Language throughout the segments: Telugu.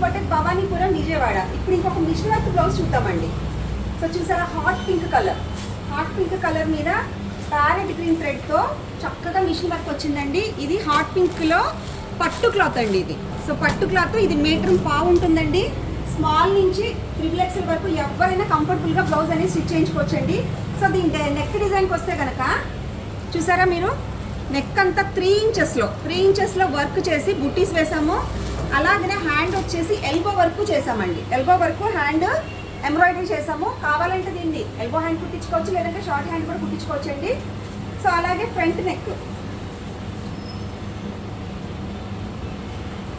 బొటెక్ భవానీపురం విజయవాడ. ఇప్పుడు ఇంకొక మిషన్ వర్క్ బ్లౌజ్ చూద్దామండి. సో చూసారా, హాట్ పింక్ కలర్ మీద ప్యారెట్ గ్రీన్ థ్రెడ్తో చక్కగా మిషన్ వర్క్ వచ్చిందండి. ఇది హాట్ పింక్లో పట్టు క్లాత్ అండి ఇది. సో పట్టు క్లాత్ ఇది మీటర్ పావు ఉంటుందండి. స్మాల్ నుంచి XXL వరకు ఎవరైనా కంఫర్టబుల్గా బ్లౌజ్ అనేది స్టిచ్ చేయించుకోవచ్చండి. సో దీని నెక్ డిజైన్కి వస్తే కనుక చూసారా మీరు, నెక్ అంతా 3 ఇంచెస్లో వర్క్ చేసి బుటీస్ వేసాము. అలాగనే హ్యాండ్ వచ్చేసి ఎల్బో వరకు చేసామండి. ఎల్బో వరకు హ్యాండ్ ఎంబ్రాయిడరీ చేసాము. కావాలంటే దీన్ని ఎల్బో హ్యాండ్ కుట్టించుకోవచ్చు, లేదంటే షార్ట్ హ్యాండ్ కూడా కుట్టించుకోవచ్చు అండి. సో అలాగే ఫ్రంట్ నెక్,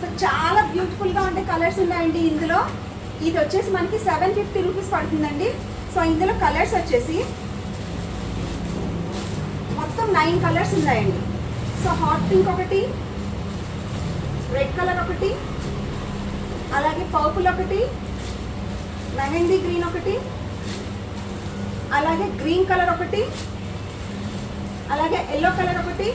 సో చాలా బ్యూటిఫుల్గా ఉండే కలర్స్ ఉన్నాయండి ఇందులో. ఇది వచ్చేసి మనకి 750 రూపీస్ పడుతుందండి. సో ఇందులో కలర్స్ వచ్చేసి మొత్తం 9 కలర్స్ ఉన్నాయండి. సో హాట్ పింక్ ఒకటి, రెడ్ కలర్ ఒకటి, అలాగే పర్పుల్ ఒకటి, మెహందీ గ్రీన్ ఒకటి, అలాగే గ్రీన్ కలర్ ఒకటి, అలాగే ఎల్లో కలర్ ఒకటి,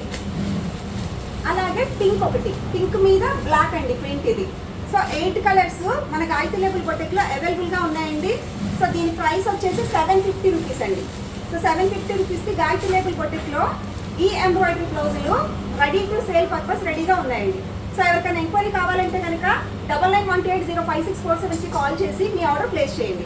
అలాగే పింక్ ఒకటి. పింక్ మీద బ్లాక్ అండి ప్రింట్ ఇది. సో 8 కలర్స్ మన గాయత్రి లేబుల్ బొటెక్లో అవైలబుల్గా ఉన్నాయండి. సో దీని ప్రైస్ వచ్చేసి 750 రూపీస్ అండి. సో 750 రూపీస్కి గాయత్రి లేబుల్ బొటెక్లో ఈ ఎంబ్రాయిడరీ బ్లౌజులు రెడీ టు సేల్ పర్పస్ రెడీగా ఉన్నాయండి. సో ఎవరికైనా ఎంక్వైరీ కావాలంటే కనుక 9912805647కి కాల్ చేసి మీ ఆర్డర్ ప్లేస్ చేయండి.